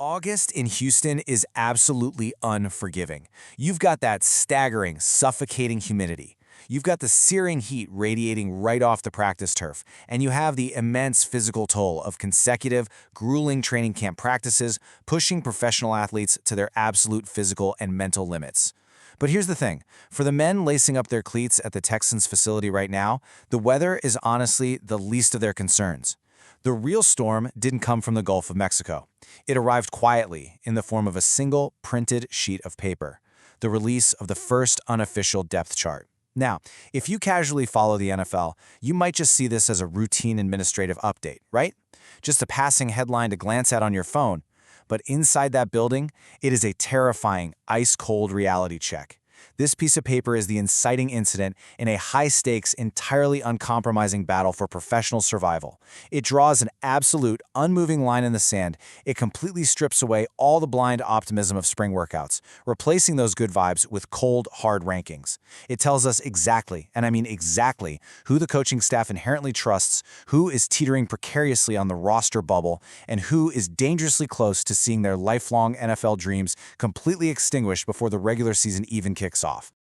August in Houston is absolutely unforgiving. You've got that staggering, suffocating humidity. You've got the searing heat radiating right off the practice turf, and you have the immense physical toll of consecutive, grueling training camp practices pushing professional athletes to their absolute physical and mental limits. But here's the thing. For the men lacing up their cleats at the Texans facility right now, the weather is honestly the least of their concerns. The real storm didn't come from the Gulf of Mexico. It arrived quietly in the form of a single printed sheet of paper, the release of the first unofficial depth chart. Now, if you casually follow the NFL, you might just see this as a routine administrative update, right? Just a passing headline to glance at on your phone. But inside that building, it is a terrifying, ice-cold reality check. This piece of paper is the inciting incident in a high-stakes, entirely uncompromising battle for professional survival. It draws an absolute, unmoving line in the sand. It completely strips away all the blind optimism of spring workouts, replacing those good vibes with cold, hard rankings. It tells us exactly, and I mean exactly, who the coaching staff inherently trusts, who is teetering precariously on the roster bubble, and who is dangerously close to seeing their lifelong NFL dreams completely extinguished before the regular season even kicks off.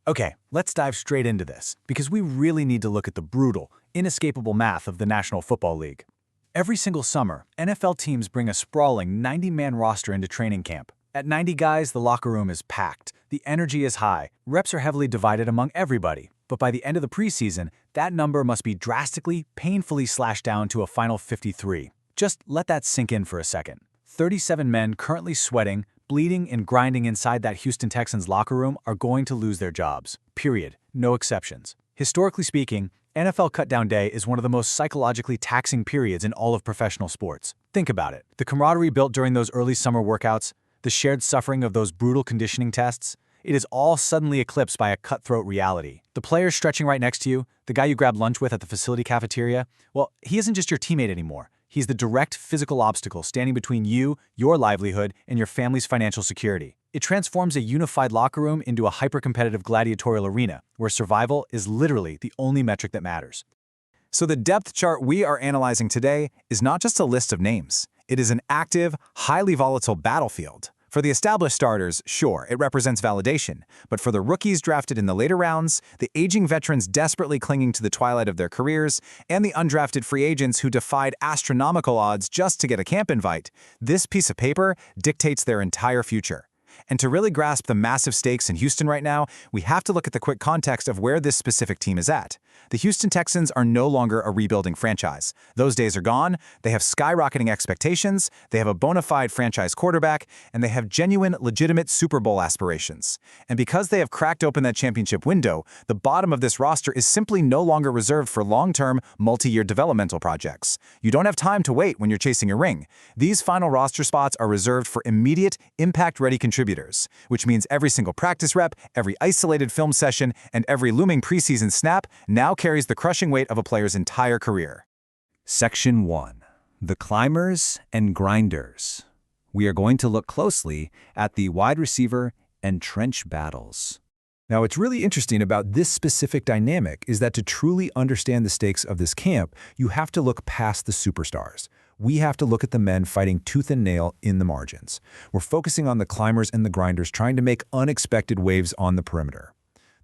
Okay, let's dive straight into this, because we really need to look at the brutal, inescapable math of the National Football League. Every single summer, NFL teams bring a sprawling 90-man roster into training camp. At 90 guys, the locker room is packed, the energy is high, reps are heavily divided among everybody. But by the end of the preseason, that number must be drastically, painfully slashed down to a final 53. Just let that sink in for a second. 37 men currently sweating, bleeding and grinding inside that Houston Texans locker room are going to lose their jobs. Period. No exceptions. Historically speaking, NFL Cutdown Day is one of the most psychologically taxing periods in all of professional sports. Think about it. The camaraderie built during those early summer workouts, the shared suffering of those brutal conditioning tests, it is all suddenly eclipsed by a cutthroat reality. The player stretching right next to you, the guy you grabbed lunch with at the facility cafeteria, well, he isn't just your teammate anymore. He's the direct physical obstacle standing between you, your livelihood, and your family's financial security. It transforms a unified locker room into a hyper-competitive gladiatorial arena where survival is literally the only metric that matters. So the depth chart we are analyzing today is not just a list of names. It is an active, highly volatile battlefield. For the established starters, sure, it represents validation, but for the rookies drafted in the later rounds, the aging veterans desperately clinging to the twilight of their careers, and the undrafted free agents who defied astronomical odds just to get a camp invite, this piece of paper dictates their entire future. And to really grasp the massive stakes in Houston right now, we have to look at the quick context of where this specific team is at. The Houston Texans are no longer a rebuilding franchise. Those days are gone. They have skyrocketing expectations, they have a bona fide franchise quarterback, and they have genuine, legitimate Super Bowl aspirations. And because they have cracked open that championship window, the bottom of this roster is simply no longer reserved for long-term, multi-year developmental projects. You don't have time to wait when you're chasing a ring. These final roster spots are reserved for immediate, impact-ready contributors, which means every single practice rep, every isolated film session, and every looming preseason snap now carries the crushing weight of a player's entire career. Section 1. The Climbers and Grinders. We are going to look closely at the wide receiver and trench battles. Now, what's really interesting about this specific dynamic is that to truly understand the stakes of this camp, you have to look past the superstars. We have to look at the men fighting tooth and nail in the margins. We're focusing on the climbers and the grinders trying to make unexpected waves on the perimeter.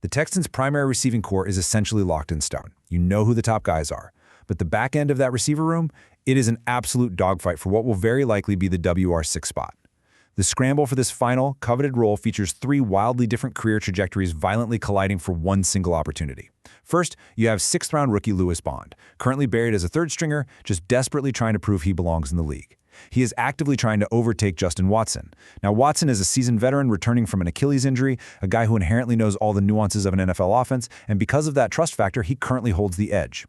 The Texans' primary receiving core is essentially locked in stone. You know who the top guys are. But the back end of that receiver room, it is an absolute dogfight for what will very likely be the WR6 spot. The scramble for this final, coveted role features three wildly different career trajectories violently colliding for one single opportunity. First, you have sixth-round rookie Lewis Bond, currently buried as a third-stringer, just desperately trying to prove he belongs in the league. He is actively trying to overtake Justin Watson. Now, Watson is a seasoned veteran returning from an Achilles injury, a guy who inherently knows all the nuances of an NFL offense, and because of that trust factor, he currently holds the edge.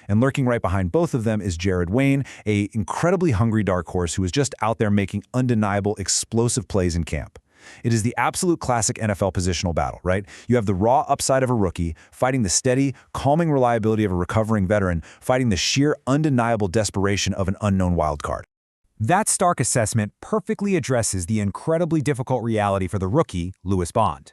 And lurking right behind both of them is Jared Wayne, an incredibly hungry dark horse who is just out there making undeniable, explosive plays in camp. It is the absolute classic NFL positional battle, right? You have the raw upside of a rookie fighting the steady, calming reliability of a recovering veteran, fighting the sheer, undeniable desperation of an unknown wildcard. That stark assessment perfectly addresses the incredibly difficult reality for the rookie, Lewis Bond.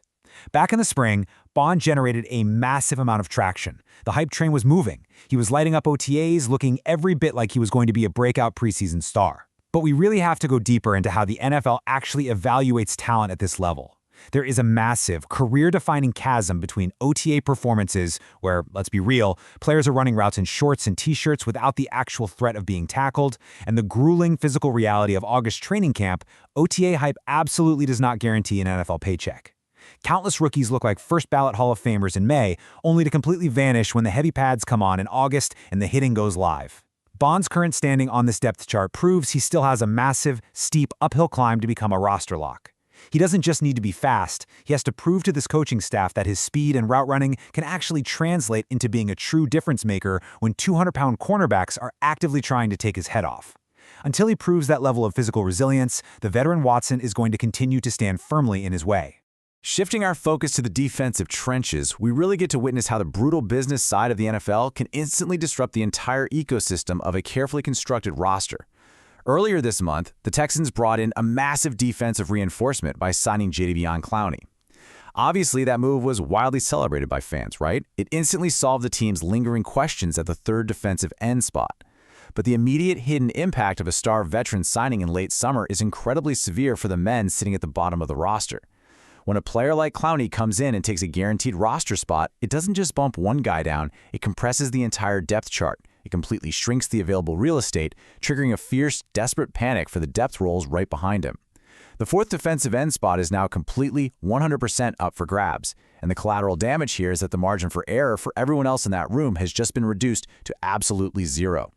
Back in the spring, Bond generated a massive amount of traction. The hype train was moving. He was lighting up OTAs, looking every bit like he was going to be a breakout preseason star. But we really have to go deeper into how the NFL actually evaluates talent at this level. There is a massive, career-defining chasm between OTA performances, where, let's be real, players are running routes in shorts and t-shirts without the actual threat of being tackled, and the grueling physical reality of August training camp. OTA hype absolutely does not guarantee an NFL paycheck. Countless rookies look like first-ballot Hall of Famers in May, only to completely vanish when the heavy pads come on in August and the hitting goes live. Bond's current standing on this depth chart proves he still has a massive, steep uphill climb to become a roster lock. He doesn't just need to be fast, he has to prove to this coaching staff that his speed and route running can actually translate into being a true difference maker when 200-pound cornerbacks are actively trying to take his head off. Until he proves that level of physical resilience, the veteran Watson is going to continue to stand firmly in his way. Shifting our focus to the defensive trenches, we really get to witness how the brutal business side of the NFL can instantly disrupt the entire ecosystem of a carefully constructed roster. Earlier this month, the Texans brought in a massive defensive reinforcement by signing Jadeveon Clowney. Obviously, that move was wildly celebrated by fans, right? It instantly solved the team's lingering questions at the third defensive end spot. But the immediate hidden impact of a star veteran signing in late summer is incredibly severe for the men sitting at the bottom of the roster. When a player like Clowney comes in and takes a guaranteed roster spot, it doesn't just bump one guy down, it compresses the entire depth chart. It completely shrinks the available real estate, triggering a fierce, desperate panic for the depth roles right behind him. The fourth defensive end spot is now completely 100% up for grabs, and the collateral damage here is that the margin for error for everyone else in that room has just been reduced to absolutely zero.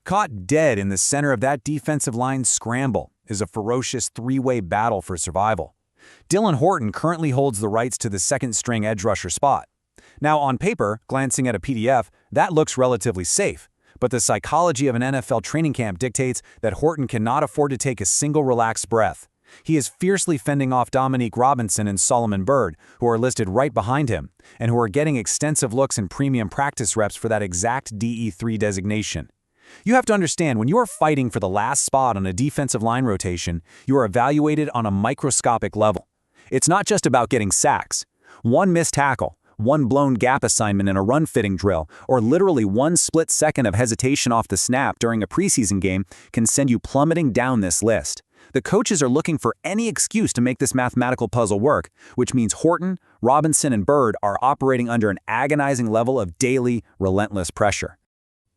Caught dead in the center of that defensive line scramble is a ferocious three-way battle for survival. Dylan Horton currently holds the rights to the second-string edge rusher spot. Now, on paper, glancing at a PDF, that looks relatively safe, but the psychology of an NFL training camp dictates that Horton cannot afford to take a single relaxed breath. He is fiercely fending off Dominique Robinson and Solomon Byrd, who are listed right behind him, and who are getting extensive looks and premium practice reps for that exact DE3 designation. You have to understand, when you are fighting for the last spot on a defensive line rotation, you are evaluated on a microscopic level. It's not just about getting sacks. One missed tackle, one blown gap assignment in a run-fitting drill, or literally one split second of hesitation off the snap during a preseason game can send you plummeting down this list. The coaches are looking for any excuse to make this mathematical puzzle work, which means Horton, Robinson, and Byrd are operating under an agonizing level of daily, relentless pressure.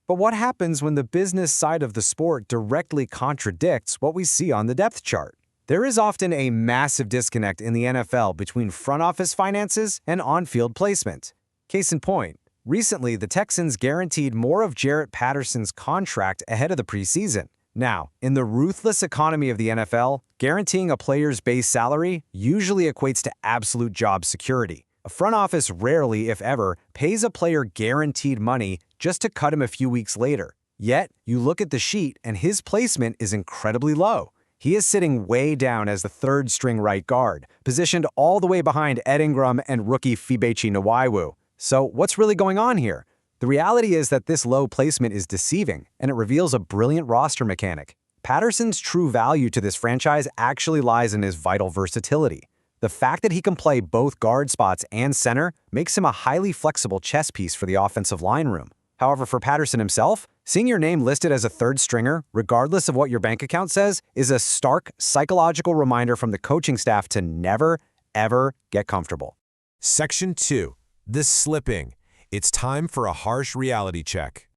But what happens when the business side of the sport directly contradicts what we see on the depth chart? There is often a massive disconnect in the NFL between front office finances and on-field placement. Case in point, recently the Texans guaranteed more of Jarrett Patterson's contract ahead of the preseason. Now, in the ruthless economy of the NFL, guaranteeing a player's base salary usually equates to absolute job security. A front office rarely, if ever, pays a player guaranteed money just to cut him a few weeks later. Yet, you look at the sheet and his placement is incredibly low. He is sitting way down as the third-string right guard, positioned all the way behind Ed Ingram and rookie Fibechi Nwaiwu. So what's really going on here? The reality is that this low placement is deceiving, and it reveals a brilliant roster mechanic. Patterson's true value to this franchise actually lies in his vital versatility. The fact that he can play both guard spots and center makes him a highly flexible chess piece for the offensive line room. However, for Patterson himself, seeing your name listed as a third stringer, regardless of what your bank account says, is a stark psychological reminder from the coaching staff to never, ever get comfortable. Section 2. The Slipping. It's time for a harsh reality check.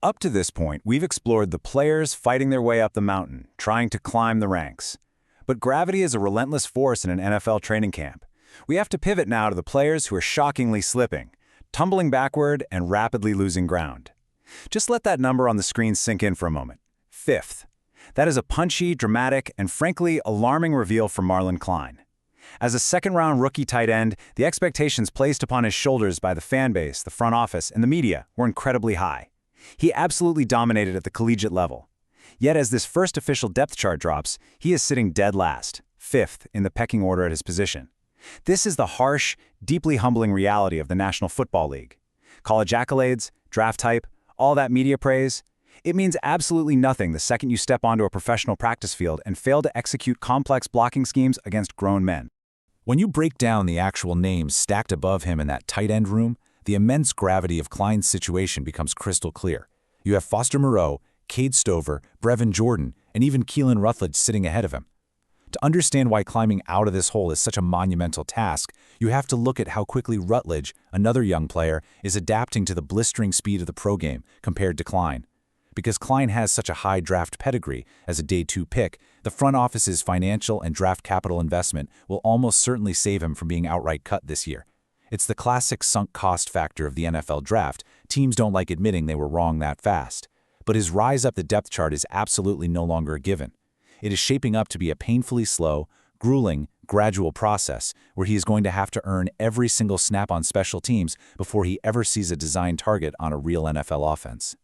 Up to this point, we've explored the players fighting their way up the mountain, trying to climb the ranks. But gravity is a relentless force in an NFL training camp. We have to pivot now to the players who are shockingly slipping, tumbling backward and rapidly losing ground. Just let that number on the screen sink in for a moment. 5th. That is a punchy, dramatic, and frankly alarming reveal for Marlon Klein. As a second-round rookie tight end, the expectations placed upon his shoulders by the fan base, the front office, and the media were incredibly high. He absolutely dominated at the collegiate level. Yet as this first official depth chart drops, he is sitting dead last, 5th in the pecking order at his position. This is the harsh, deeply humbling reality of the National Football League. College accolades, draft type, all that media praise, it means absolutely nothing the second you step onto a professional practice field and fail to execute complex blocking schemes against grown men. When you break down the actual names stacked above him in that tight end room, the immense gravity of Klein's situation becomes crystal clear. You have Foster Moreau, Cade Stover, Brevin Jordan, and even Keelan Rutledge sitting ahead of him. To understand why climbing out of this hole is such a monumental task, you have to look at how quickly Rutledge, another young player, is adapting to the blistering speed of the pro game compared to Klein. Because Klein has such a high draft pedigree as a day 2 pick, the front office's financial and draft capital investment will almost certainly save him from being outright cut this year. It's the classic sunk cost factor of the NFL draft. Teams don't like admitting they were wrong that fast. But his rise up the depth chart is absolutely no longer a given. It is shaping up to be a painfully slow, grueling, gradual process where he is going to have to earn every single snap on special teams before he ever sees a designed target on a real NFL offense.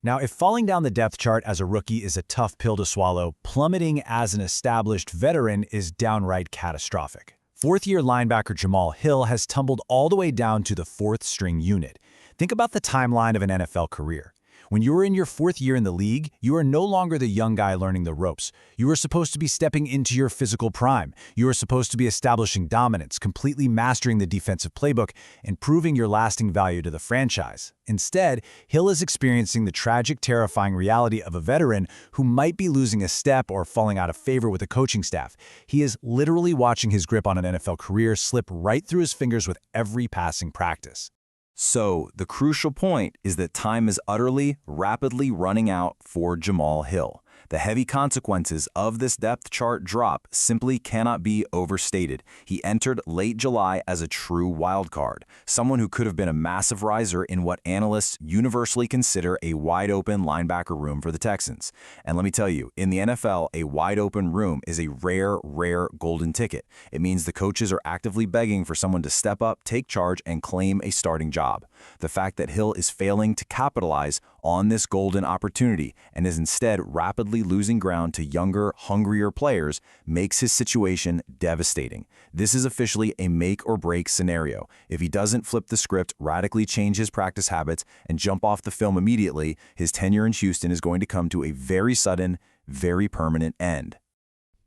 Now, if falling down the depth chart as a rookie is a tough pill to swallow, plummeting as an established veteran is downright catastrophic. Fourth-year linebacker Jamal Hill has tumbled all the way down to the 4th-string unit. Think about the timeline of an NFL career. When you are in your 4th year in the league, you are no longer the young guy learning the ropes. You are supposed to be stepping into your physical prime. You are supposed to be establishing dominance, completely mastering the defensive playbook, and proving your lasting value to the franchise. Instead, Hill is experiencing the tragic, terrifying reality of a veteran who might be losing a step or falling out of favor with the coaching staff. He is literally watching his grip on an NFL career slip right through his fingers with every passing practice. So, the crucial point is that time is utterly, rapidly running out for Jamal Hill. The heavy consequences of this depth chart drop simply cannot be overstated. He entered late July as a true wild card, someone who could have been a massive riser in what analysts universally consider a wide-open linebacker room for the Texans. And let me tell you, in the NFL, a wide-open room is a rare, rare golden ticket. It means the coaches are actively begging for someone to step up, take charge, and claim a starting job. The fact that Hill is failing to capitalize on this golden opportunity and is instead rapidly losing ground to younger, hungrier players makes his situation devastating. This is officially a make-or-break scenario. If he doesn't flip the script, radically change his practice habits, and jump off the film immediately, his tenure in Houston is going to come to a very sudden, very permanent end.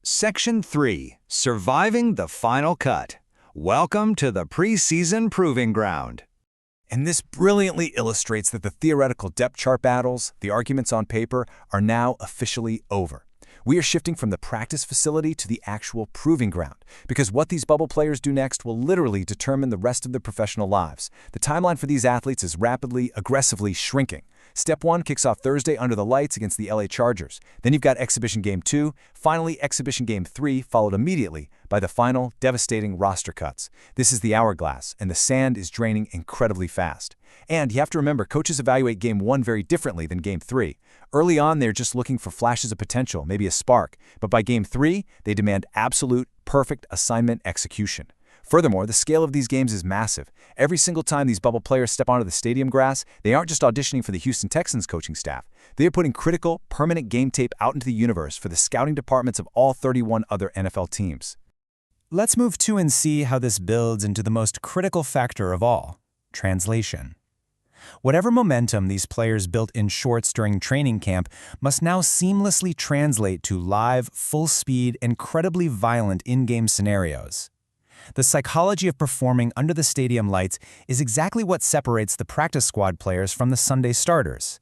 Section 3. Surviving the Final Cut. Welcome to the preseason proving ground. And this brilliantly illustrates that the theoretical depth chart battles, the arguments on paper, are now officially over. We are shifting from the practice facility to the actual proving ground, because what these bubble players do next will literally determine the rest of their professional lives. The timeline for these athletes is rapidly, aggressively shrinking. Step 1 kicks off Thursday under the lights against the LA Chargers. Then you've got Exhibition Game 2, finally Exhibition Game 3, followed immediately by the final, devastating roster cuts. This is the hourglass, and the sand is draining incredibly fast. And you have to remember, coaches evaluate Game 1 very differently than Game 3. Early on, they're just looking for flashes of potential, maybe a spark. But by Game 3, they demand absolute, perfect assignment execution. Furthermore, the scale of these games is massive. Every single time these bubble players step onto the stadium grass, they aren't just auditioning for the Houston Texans coaching staff. They are putting critical, permanent game tape out into the universe for the scouting departments of all 31 other NFL teams. Let's move to and see how this builds into the most critical factor of all, translation. Whatever momentum these players built in shorts during training camp must now seamlessly translate to live, full-speed, incredibly violent in-game scenarios. The psychology of performing under the stadium lights is exactly what separates the practice squad players from the Sunday starters.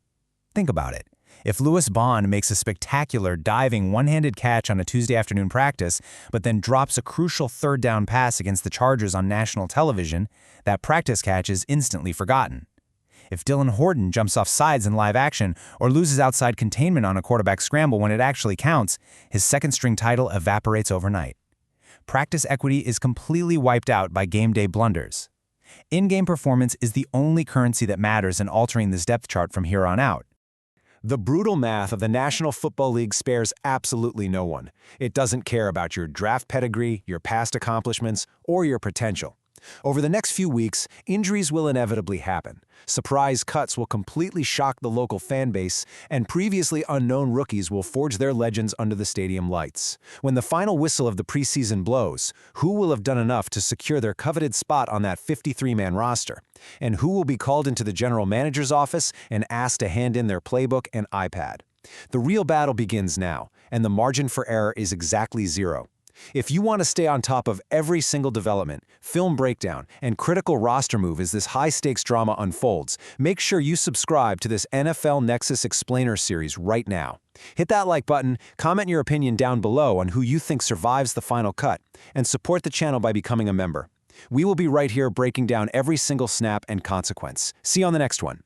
Think about it. If Lewis Bond makes a spectacular diving one-handed catch on a Tuesday afternoon practice, but then drops a crucial third down pass against the Chargers on national television, that practice catch is instantly forgotten. If Dylan Horton jumps off sides in live action or loses outside containment on a quarterback scramble when it actually counts, his second-string title evaporates overnight. Practice equity is completely wiped out by game day blunders. In-game performance is the only currency that matters in altering this depth chart from here on out. The brutal math of the National Football League spares absolutely no one. It doesn't care about your draft pedigree, your past accomplishments, or your potential. Over the next few weeks, injuries will inevitably happen. Surprise cuts will completely shock the local fan base, and previously unknown rookies will forge their legends under the stadium lights. When the final whistle of the preseason blows, who will have done enough to secure their coveted spot on that 53-man roster? And who will be called into the general manager's office and asked to hand in their playbook and iPad? The real battle begins now, and the margin for error is exactly zero. If you want to stay on top of every single development, film breakdown, and critical roster move as this high-stakes drama unfolds, make sure you subscribe to this NFL Nexus Explainer series right now. Hit that like button, comment your opinion down below on who you think survives the final cut, and support the channel by becoming a member. We will be right here breaking down every single snap and consequence. See you on the next one.